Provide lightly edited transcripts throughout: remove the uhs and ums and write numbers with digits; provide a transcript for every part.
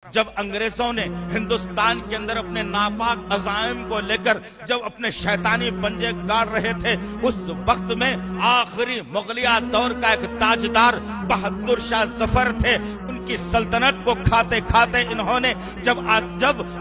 جب انگریزوں نے ہندوستان کے اندر اپنے ناپاک عزائم کو لے کر جب اپنے شیطانی پنجے گاڑ رہے تھے، اس وقت میں آخری مغلیہ دور کا ایک تاجدار بہادر شاہ ظفر تھے۔ ان کی سلطنت کو کھاتے کھاتے انہوں نے جب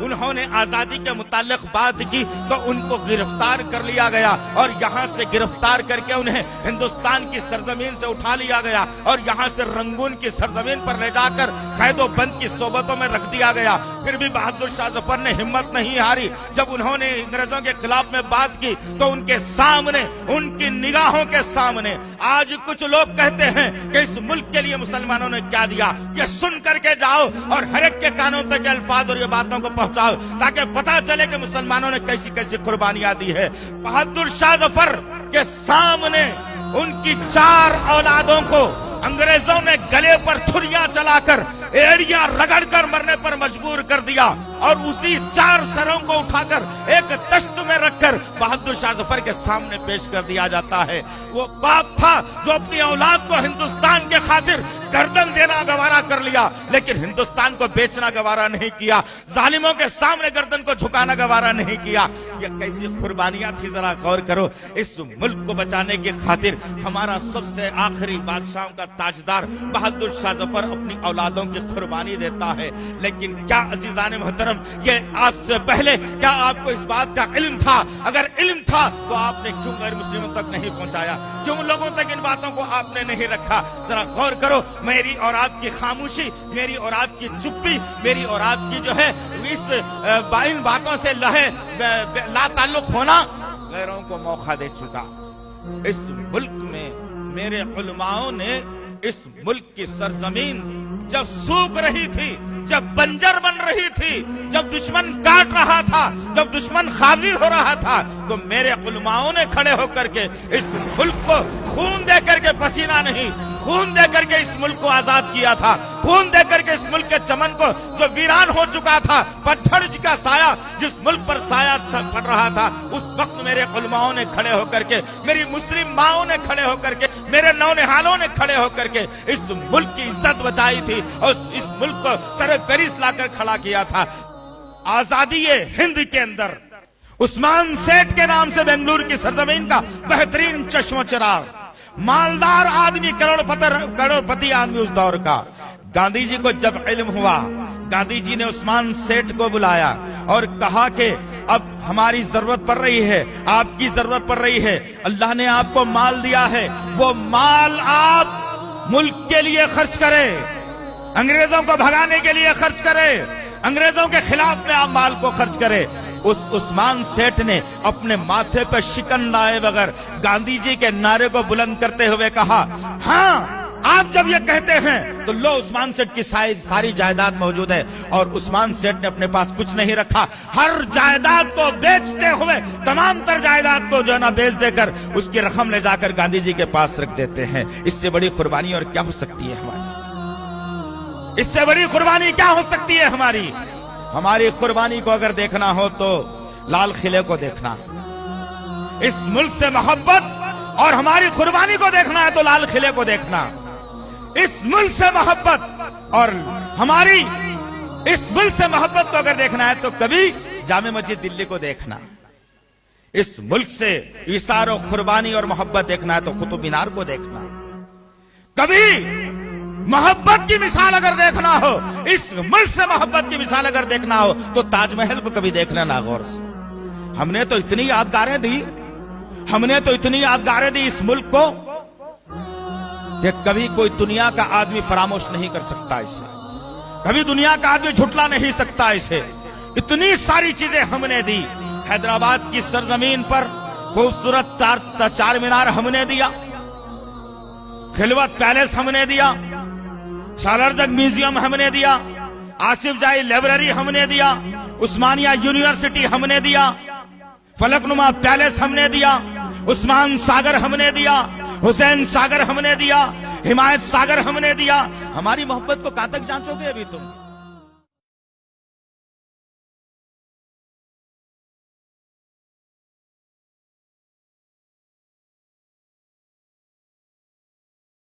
انہوں نے آزادی کے متعلق بات کی تو ان کو گرفتار کر لیا گیا، اور یہاں سے گرفتار کر کے انہیں ہندوستان کی سرزمین سے اٹھا لیا گیا اور یہاں سے رنگون کی سرزمین پر لے جا کر قید و بند کی صحبتوں میں رکھ دیا گیا۔ پھر بھی بہادر شاہ ظفر نے ہمت نہیں ہاری۔ جب انہوں نے انگریزوں کے خلاف میں بات کی تو ان کے سامنے، ان کی نگاہوں کے سامنے آج کچھ لوگ کہتے ہیں کہ اس ملک کے لیے مسلمانوں نے کیا دیا، یہ سن کر کے جاؤ اور ہر ایک کے کانوں تک الفاظ اور یہ باتوں کو پہنچاؤ تاکہ پتہ چلے کہ مسلمانوں نے کیسی کیسی قربانیاں دی ہے۔ بہادر شاہ ظفر کے سامنے ان کی 4 اولادوں کو انگریزوں نے گلے پر چھریاں چلا کر ایڑیاں رگڑ کر مرنے پر مجبور کر دیا، اور اسی 4 سروں کو اٹھا کر ایک تشت میں رکھ کر بہادر شاہ ظفر کے سامنے پیش کر دیا جاتا ہے۔ وہ باپ تھا جو اپنی اولاد کو ہندوستان کے خاطر گردن دینا گوارا کر لیا، لیکن ہندوستان کو بیچنا گوارا نہیں کیا، ظالموں کے سامنے گردن کو جھکانا گوارا نہیں کیا۔ یہ کیسی قربانیاں تھی، ذرا غور کرو۔ اس ملک کو بچانے کی خاطر ہمارا سب سے آخری بادشاہوں کا تاجدار بہادر شاہ ظفر اپنی اولادوں کی قربانی دیتا ہے۔ لیکن کیا عزیزان محترم، یہ آپ سے پہلے کیا آپ کو اس بات کا علم تھا؟ اگر علم تھا تو آپ نے کیوں غیر مسلموں تک نہیں پہنچایا؟ کیوں لوگوں تک ان باتوں کو آپ نے نہیں رکھا؟ ذرا غور کرو۔ میری اور آپ کی خاموشی، میری اور آپ کی چپی، میری اور آپ کی جو ہے ان باتوں سے لا تعلق ہونا غیروں کو موقع دے چکا۔ اس ملک میں میرے علماؤں نے اس ملک کی سرزمین جب سوکھ رہی تھی، جب بنجر بن رہی تھی، جب دشمن کاٹ رہا تھا، جب دشمن خالی ہو رہا تھا، تو میرے علماؤں نے کھڑے ہو کر کے اس ملک کو خون دے کر کے، پسینہ نہیں، خون دے کر کے اس ملک کو آزاد کیا تھا، خون دے کر کے اس ملک کے چمن کو جو ویران ہو چکا تھا، پتھر کا سایہ جس ملک پر سایہ پڑ رہا تھا، اس وقت میرے علماؤں نے کھڑے ہو کر کے، میری مسلم ماؤں نے کھڑے ہو کر کے، میرے نونہالوں نے کھڑے ہو کر کے اس ملک کی عزت بچائی تھی اور اس ملک کو سر پیرس لا کر کھڑا کیا تھا۔ آزادی ہند کے اندر عثمان سیٹھ کے نام سے بنگلور کی سرزمین کا بہترین چشم و چراغ، مالدار آدمی، کروڑ پتی آدمی اس دور کا، گاندھی جی کو جب علم ہوا، گاندھی جی نے عثمان سیٹھ کو بلایا اور کہا کہ اب ہماری ضرورت پڑ رہی ہے، آپ کی ضرورت پڑ رہی ہے، اللہ نے آپ کو مال دیا ہے، وہ مال آپ ملک کے لیے خرچ کریں، انگریزوں کو بھگانے کے لیے خرچ کرے، انگریزوں کے خلاف میں آپ مال کو خرچ کرے۔ اس عثمان سیٹھ نے اپنے ماتھے پر شکن لائے بغیر گاندھی جی کے نعرے کو بلند کرتے ہوئے کہا، ہاں آپ جب یہ کہتے ہیں تو لو عثمان سیٹھ کی ساری جائیداد موجود ہے، اور عثمان سیٹھ نے اپنے پاس کچھ نہیں رکھا، ہر جائیداد کو بیچتے ہوئے، تمام تر جائیداد کو جو ہے نا بیچ دے کر اس کی رقم لے جا کر گاندھی جی کے پاس رکھ دیتے ہیں۔ اس سے بڑی قربانی اور کیا ہو سکتی ہے ہماری؟ اس سے بڑی قربانی کیا ہو سکتی ہے ہماری؟ ہماری قربانی کو اگر دیکھنا ہو تو لال قلعے کو دیکھنا، اس ملک سے محبت، اور ہماری قربانی کو دیکھنا ہے تو لال قلعے کو دیکھنا۔ اس ملک سے محبت اور ہماری اس ملک سے محبت کو اگر دیکھنا ہے تو کبھی جامع مسجد دلی کو دیکھنا، اس ملک سے ایثار و قربانی اور محبت دیکھنا ہے تو قطب مینار کو دیکھنا، کبھی محبت کی مثال اگر دیکھنا ہو، اس ملک سے محبت کی مثال اگر دیکھنا ہو تو تاج محل کو کبھی دیکھ لینا غور سے۔ ہم نے تو اتنی یادگاریں دی، ہم نے تو اتنی یادگاریں دی اس ملک کو کہ کبھی کوئی دنیا کا آدمی فراموش نہیں کر سکتا اسے، کبھی دنیا کا آدمی جھٹلا نہیں سکتا اسے۔ اتنی ساری چیزیں ہم نے دی۔ حیدرآباد کی سرزمین پر خوبصورت چار مینار ہم نے دیا، خلوت پیلیس ہم نے دیا، سالارجنگ میوزیم ہم نے دیا، آصف جائی لائبریری ہم نے دیا، عثمانیہ یونیورسٹی ہم نے دیا، فلک نما پیلیس ہم نے دیا، عثمان ساگر ہم نے دیا، حسین ساگر ہم نے دیا، حمایت ساگر ہم نے دیا۔ ہماری محبت کو کہاں تک جانچو گے ابھی تم؟